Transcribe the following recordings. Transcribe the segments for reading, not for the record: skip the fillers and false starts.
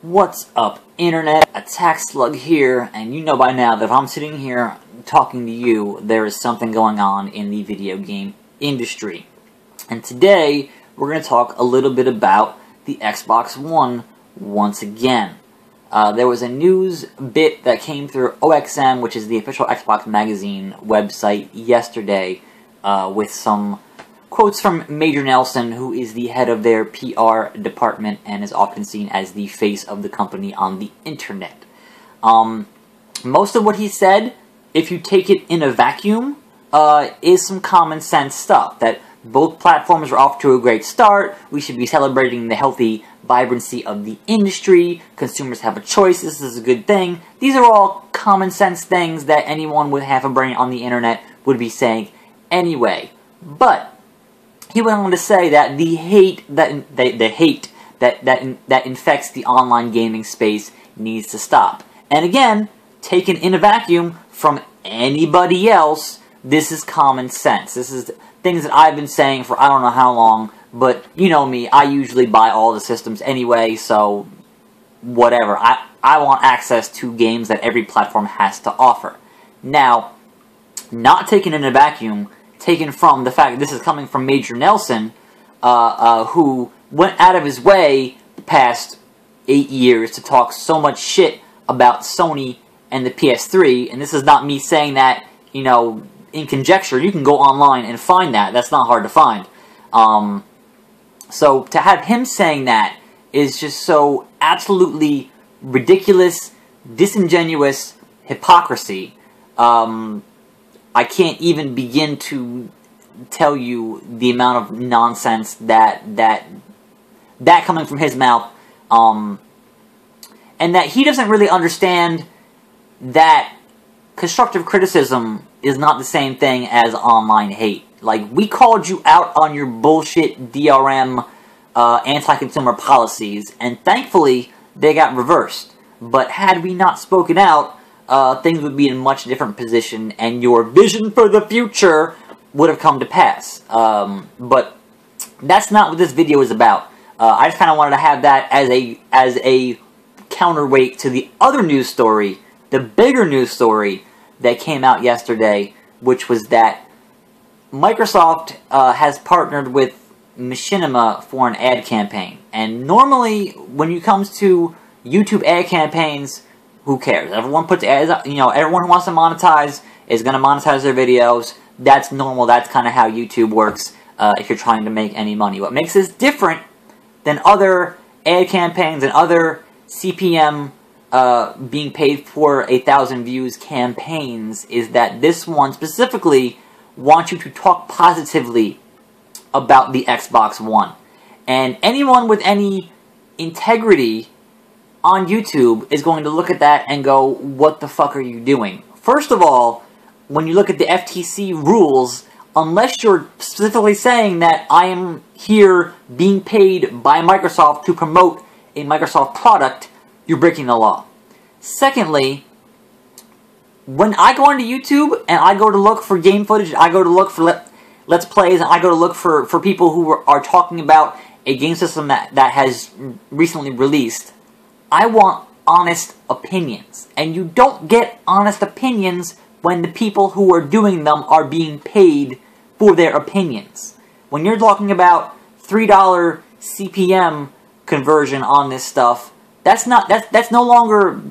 What's up, Internet? Attack Slug here, and you know by now that if I'm sitting here talking to you, there is something going on in the video game industry. And today, we're going to talk a little bit about the Xbox One once again. There was a news bit that came through OXM, which is the official Xbox Magazine website, yesterday, with some quotes from Major Nelson, who is the head of their PR department and is often seen as the face of the company on the internet. Most of what he said, if you take it in a vacuum, is some common sense stuff. That both platforms are off to a great start, we should be celebrating the healthy vibrancy of the industry, consumers have a choice, this is a good thing. These are all common sense things that anyone with half a brain on the internet would be saying anyway. But he went on to say that the hate that infects the online gaming space needs to stop. And again, taken in a vacuum from anybody else, this is common sense. This is things that I've been saying for I don't know how long, but you know me, I usually buy all the systems anyway, so whatever. I want access to games that every platform has to offer. Now, not taken in a vacuum, taken from the fact that this is coming from Major Nelson, who went out of his way the past 8 years to talk so much shit about Sony and the PS3, and this is not me saying that, you know, in conjecture. You can go online and find that. That's not hard to find. So to have him saying that is just so absolutely ridiculous, disingenuous hypocrisy. I can't even begin to tell you the amount of nonsense that coming from his mouth, and that he doesn't really understand that constructive criticism is not the same thing as online hate. Like, we called you out on your bullshit DRM anti-consumer policies, and thankfully they got reversed. But had we not spoken out, things would be in a much different position, and your vision for the future would have come to pass. But that's not what this video is about. I just kind of wanted to have that as a counterweight to the other news story, the bigger news story that came out yesterday, which was that Microsoft has partnered with Machinima for an ad campaign. And normally, when it comes to YouTube ad campaigns, who cares? Everyone puts ads up, you know, everyone who wants to monetize is going to monetize their videos. That's normal. That's kind of how YouTube works if you're trying to make any money. What makes this different than other ad campaigns and other CPM being paid for 1,000 views campaigns is that this one specifically wants you to talk positively about the Xbox One. And anyone with any integrity on YouTube is going to look at that and go, what the fuck are you doing? First of all, when you look at the FTC rules, unless you're specifically saying that I am here being paid by Microsoft to promote a Microsoft product, you're breaking the law. Secondly, when I go onto YouTube and I go to look for game footage, I go to look for Let's Plays, and I go to look for people who are talking about a game system that has recently released, I want honest opinions. And you don't get honest opinions when the people who are doing them are being paid for their opinions. When you're talking about $3 CPM conversion on this stuff, that's no longer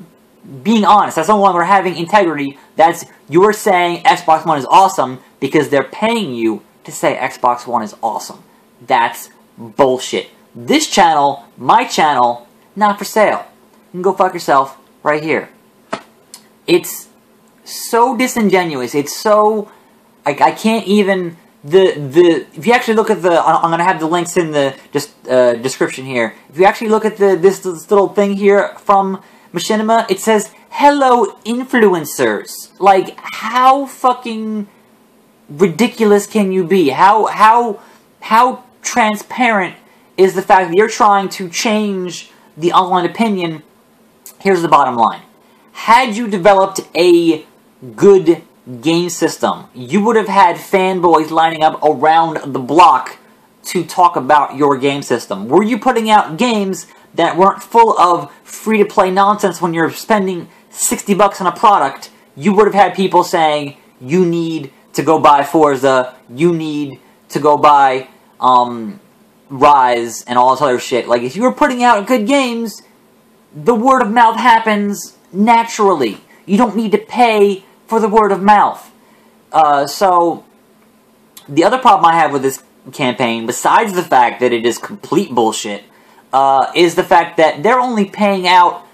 being honest. That's no longer having integrity. That's you're saying Xbox One is awesome because they're paying you to say Xbox One is awesome. That's bullshit. This channel, my channel, not for sale. You can go fuck yourself right here. It's so disingenuous. It's so I can't even if you actually look at I'm gonna have the links in the description here. If you actually look at this little thing here from Machinima, it says, "Hello, influencers." Like, how fucking ridiculous can you be? How transparent is the fact that you're trying to change the online opinion? Here's the bottom line. Had you developed a good game system, you would have had fanboys lining up around the block to talk about your game system. Were you putting out games that weren't full of free-to-play nonsense when you're spending $60 on a product, you would have had people saying, you need to go buy Forza, you need to go buy Rise, and all this other shit. Like, if you were putting out good games, the word of mouth happens naturally. You don't need to pay for the word of mouth. So, the other problem I have with this campaign, besides the fact that it is complete bullshit, is the fact that they're only paying out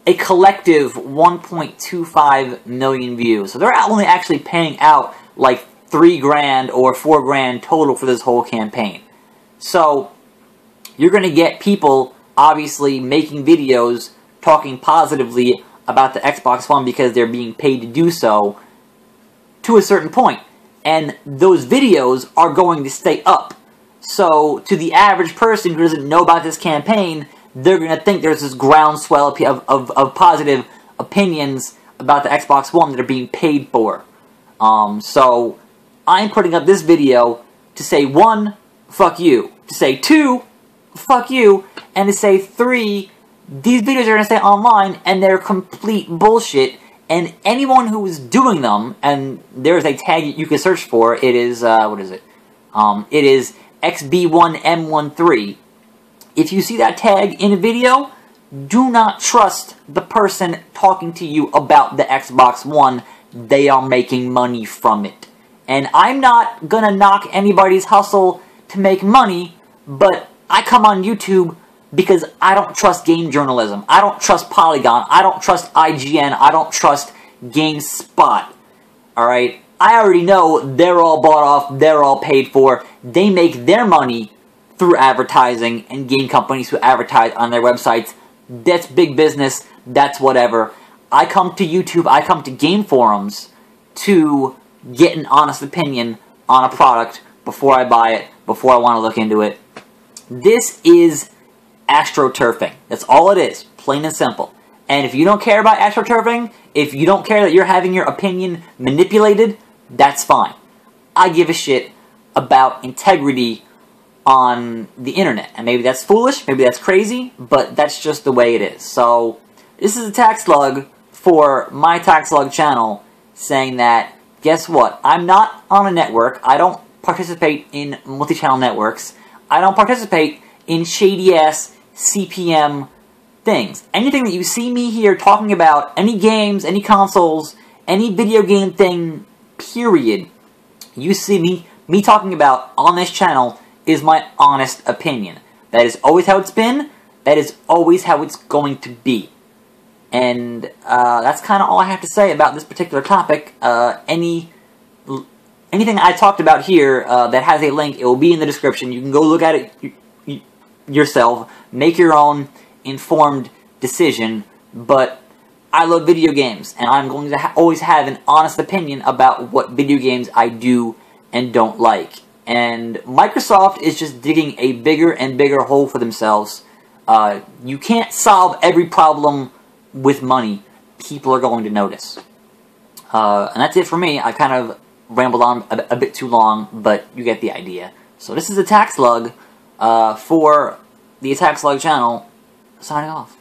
a collective 1.25 million views. So they're only actually paying out like $3 grand or $4 grand total for this whole campaign. So you're going to get people obviously making videos talking positively about the Xbox One because they're being paid to do so to a certain point. And those videos are going to stay up. So to the average person who doesn't know about this campaign, they're going to think there's this groundswell of positive opinions about the Xbox One that are being paid for. So I'm putting up this video to say 1, fuck you. To say 2, fuck you. And to say 3, these videos are going to stay online and they're complete bullshit. And anyone who is doing them, and there's a tag you can search for, it is, what is it? It is XB1M13. If you see that tag in a video, do not trust the person talking to you about the Xbox One. They are making money from it. And I'm not gonna knock anybody's hustle to make money, but I come on YouTube because I don't trust game journalism. I don't trust Polygon. I don't trust IGN. I don't trust GameSpot. Alright? I already know they're all bought off, they're all paid for. They make their money through advertising and game companies who advertise on their websites. That's big business. That's whatever. I come to YouTube, I come to game forums to get an honest opinion on a product before I buy it, before I want to look into it. This is astroturfing. That's all it is. Plain and simple. And if you don't care about astroturfing, if you don't care that you're having your opinion manipulated, that's fine. I give a shit about integrity on the internet. And maybe that's foolish, maybe that's crazy, but that's just the way it is. So, this is a tax slug for my tax slug channel saying that, guess what? I'm not on a network. I don't participate in multi-channel networks. I don't participate in shady-ass CPM things. Anything that you see me here talking about, any games, any consoles, any video game thing, period, you see me talking about on this channel is my honest opinion. That is always how it's been. That is always how it's going to be. And that's kind of all I have to say about this particular topic. Anything I talked about here that has a link, it will be in the description. You can go look at it yourself. Make your own informed decision. But I love video games. And I'm going to always have an honest opinion about what video games I do and don't like. And Microsoft is just digging a bigger and bigger hole for themselves. You can't solve every problem with money. People are going to notice. And that's it for me. I kind of rambled on a bit too long, but you get the idea. So this is Attack Slug for the Attack Slug channel, signing off.